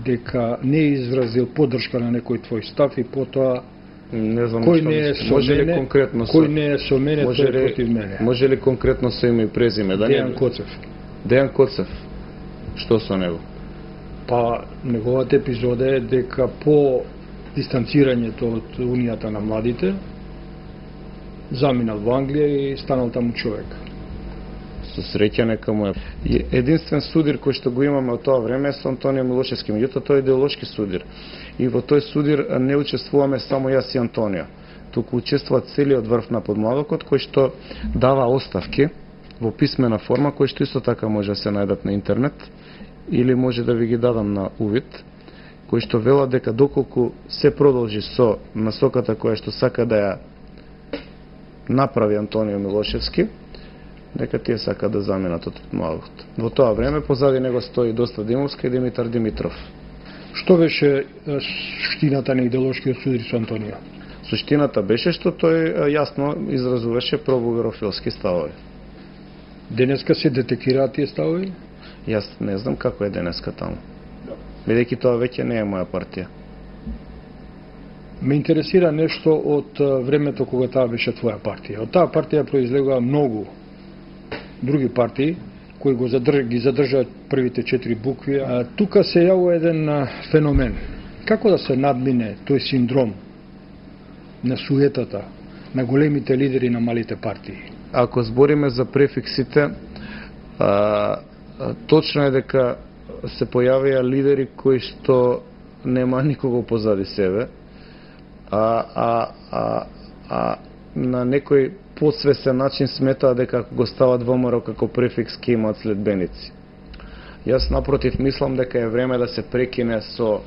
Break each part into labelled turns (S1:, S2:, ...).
S1: дека не изразил поддршка на некој твој став и потоа
S2: не знам
S1: кој не е со мене,
S2: конкретно
S1: кој не е со мене, тој е против мене.
S2: Може ли конкретно со име и презиме? Да
S1: Дејан Коцев.
S2: Дејан Коцев. Што со него?
S1: Па неговата епизода е дека по дистанцирањето од Унијата на младите заминал во Англија и станал таму човек.
S2: Со среќа нека му е. Единствен судир кој што го имаме од тоа време е со Антонио Милошевски, меѓутоа тој е идеолошки судир. И во тој судир не учествуваме само јас и Антонио, туку учествува целиот врв на подмладокот кој што дава оставки во писмена форма, кои што исто така може да се најдат на интернет или може да ви ги дадам на увид, кои што велат дека доколку се продолжи со насоката која што сака да ја направи Антонио Милошевски, дека тие сака да заминат од подмладокот. Во тоа време позади него стои Доста Димовска и Димитар Димитров.
S1: Што беше суштината на идеолошкиот судир со Антонио?
S2: Суштината беше што тој јасно изразуваше пробугарофилски ставови.
S1: Денеска се детекираат тие ставови?
S2: Јас не знам како е денеска таму. Бидејќи тоа веќе не е моја партија.
S1: Ме интересира нешто од времето кога таа беше твоја партија. Од таа партија произлегува многу други партии кои ги задржаат првите 4 букви. Тука се јавува еден феномен. Како да се надмине тој синдром на суетата на големите лидери на малите партии?
S2: Ако збориме за префиксите, точно е дека се појавија лидери кои што нема никого позади себе, на некој подсвесен начин сметаа дека ако го стават ВМРО како префикс ќе имаат следбеници. Јас напротив мислам дека е време да се прекине со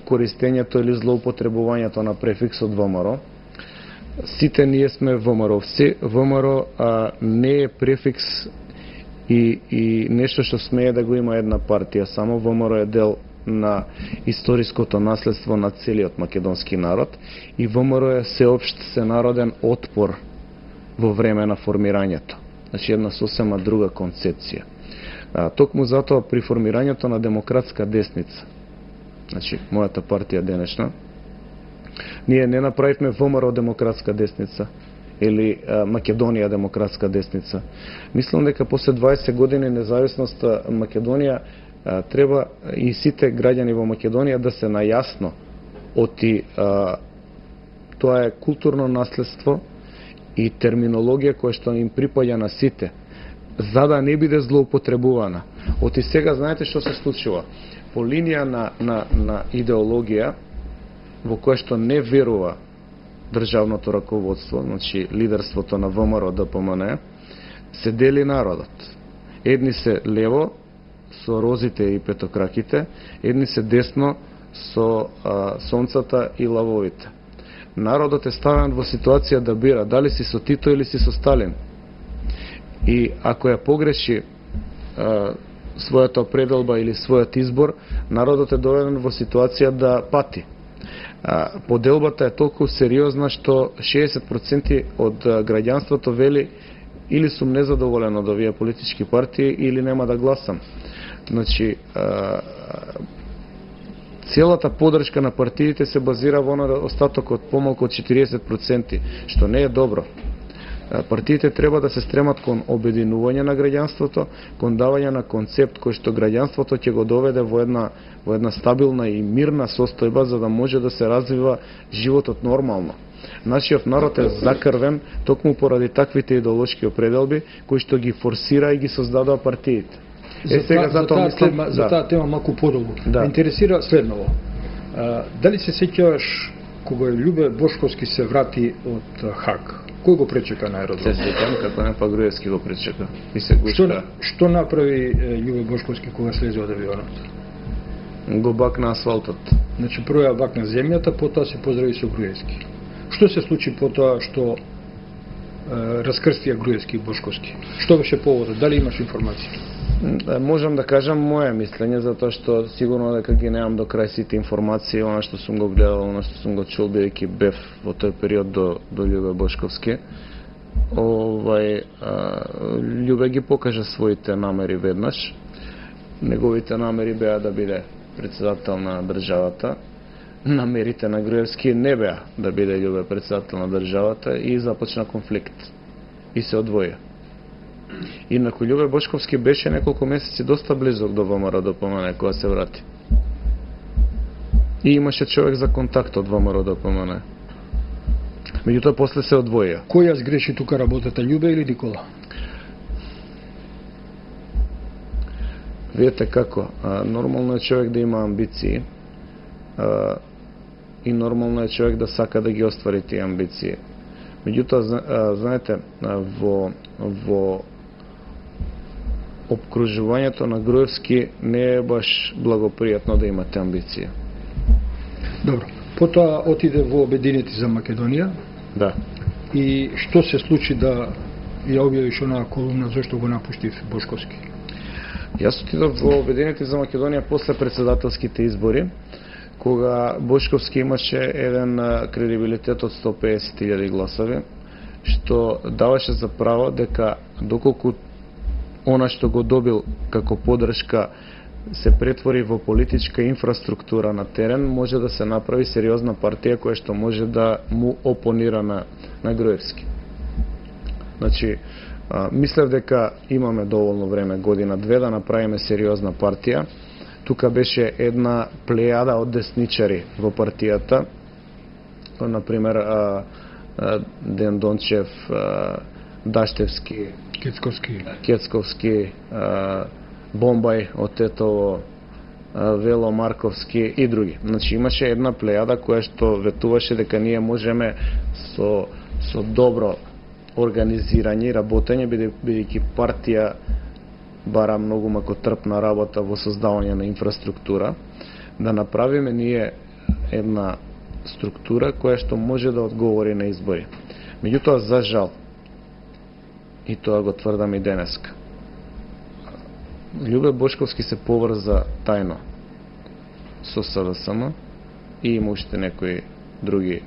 S2: користењето или злоупотребувањето на префиксот ВМРО. Сите ние сме ВМРО-вци. ВМРО не е префикс и нешто што смее да го има една партија. Само ВМРО е дел на историското наследство на целиот македонски народ и ВМРО е сеопшт сенароден отпор во време на формирањето. Значи една сосема друга концепција. Токму затоа при формирањето на демократска десница, значи мојата партија денешна, ние не направивме ВМРО демократска десница или Македонија демократска десница. Мислам дека после 20 години независност Македонија треба и сите граѓани во Македонија да се најасно оти тоа е културно наследство и терминологија која што им припаѓа на сите, за да не биде злоупотребувана. Оти сега знаете што се случува? По линија на идеологија во која што не верува државното раководство, значи лидерството на ВМРО ДПМН, се дели народот. Едни се лево со розите и петокраките, едни се десно со сонцата и лавовите. Народот е ставен во ситуација да бира дали си со Тито или си со Сталин. И ако ја погреши својата определба или својот избор, народот е доведен во ситуација да пати. Поделбата е толку сериозна што 60% од граѓанството вели или сум незадоволен од овие политички партии или нема да гласам. Значи, целата поддршка на партиите се базира во остатокот помалку од 40%, што не е добро. Партиите треба да се стремат кон обединување на граѓанството, кон давање на концепт кој што граѓанството ќе го доведе во една стабилна и мирна состојба за да може да се развива животот нормално. Нашиот народ е закрвен токму поради таквите идеолошки определби кои што ги форсира и ги создадоа партиите.
S1: За таа тема малку подолго.
S2: Да.
S1: Интересира следново. Дали се сеќаваш кога Љубе Бошковски се врати од Хаг? Кој го пречека на аеродром?
S2: Се сеќам како не па Груевски го пречека. И се гушка.
S1: Што направи Љубе Бошковски кога слезе од авионот?
S2: Го бакна асфалтот.
S1: Значи прво ја бакна земјата, потоа се поздрави со Груевски. Што се случи потоа што раскрстија Груевски и Бошковски? Што беше поводот? Дали имаш информација?
S2: Можам да кажам моје мислење, затоа што сигурно дека ги немам до крај сите информации, она што сум го гледал, она што сум го чул, бидејќи бев во тој период до Љубе Бошковски. Љубе ги покажа своите намери веднаш неговите намери беа да биде председател на државата, намерите на Груевски не беа да биде Љубе председател на државата и започна конфликт и се одвоја. Инаку Љубе Бошковски беше неколку месеци доста близок до ВМРО ДПМН кога се врати. И имаше човек за контакт од ВМРО ДПМН. Меѓутоа после се одвоја.
S1: Кој ја сгреши тука работата, Љубе или Никола?
S2: Видете како, нормално е човек да има амбиции и нормално е човек да сака да ги оствари тие амбиции. Меѓутоа, знаете, во обкружувањето на Груевски не е баш благопријатно да имате амбиции.
S1: Добро. Потоа отиде во Обединети за Македонија.
S2: Да.
S1: И што се случи да ја објавиш онаа колумна зашто го напуштив Бошковски?
S2: Јас отидов во Обединети за Македонија после председателските избори, кога Бошковски имаше еден кредибилитет од 150.000 гласови, што даваше за право дека доколку она што го добил како поддршка се претвори во политичка инфраструктура на терен, може да се направи сериозна партија која што може да му опонира на Груевски. Значи, мислев дека имаме доволно време, година-две, да направиме сериозна партија. Тука беше една плејада од десничари во партијата, например Ден Дончев, Даштевски, Кецковски, Бомбај од Тетово, Вело Марковски и други. Значи имаше една плејада која што ветуваше дека ние можеме со добро организирање и работење, бидејќи партија бара многу макотрпна работа во создавање на инфраструктура, да направиме ние една структура која што може да одговори на избори. Меѓутоа, за жал, и тоа го тврдам и денеска, Љубе Бошковски се поврза тајно со СДСМ и има уште некои други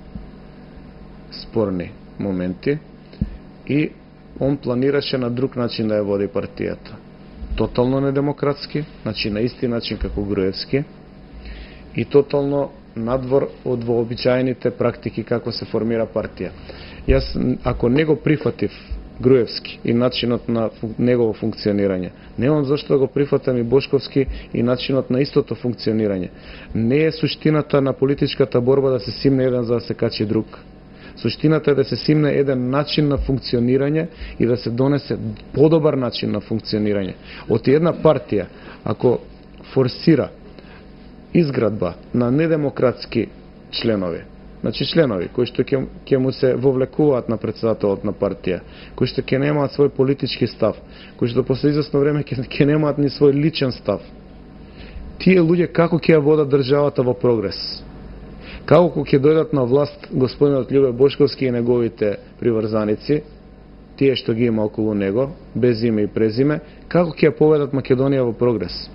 S2: спорни моменти и он планираше на друг начин да ја води партијата. Тотално недемократски, значи на исти начин како Груевски и тотално надвор од вообичаените практики како се формира партија. Јас, ако не го прифатив Груевски и начинот на негово функционирање, немам зашто да го прифатам и Бошковски и начинот на истото функционирање. Не е суштината на политичката борба да се симне еден за да се качи друг. Суштината е да се симне еден начин на функционирање и да се донесе подобар начин на функционирање. Од една партија, ако форсира изградба на недемократски членови, значи членови кои што ќе му се вовлекуваат на председателот на партија, кои што ќе немаат свој политички став, кои што после известно време ќе немаат ни свој личен став, тие луѓе како ќе ја водат државата во прогрес? Како ќе дојдат на власт господинот Љубе Бошковски и неговите приврзаници, тие што ги има околу него, без име и презиме, како ќе ја поведат Македонија во прогрес?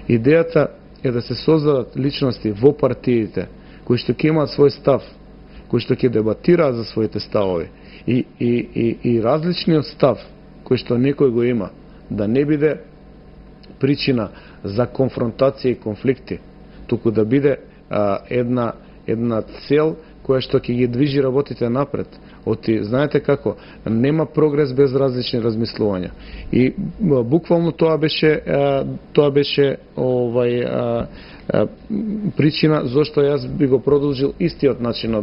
S2: Идејата е да се создадат личности во партиите, кои што ќе имаат свој став, кои што ќе дебатираат за своите ставови и различниот став кој што некој го има, да не биде причина за конфронтација и конфликти, туку да биде една цел која што ќе ги движи работите напред. Знаете како, нема прогрес без различни размислувања. И буквално тоа беше причина зашто јас би го продолжил истиот начин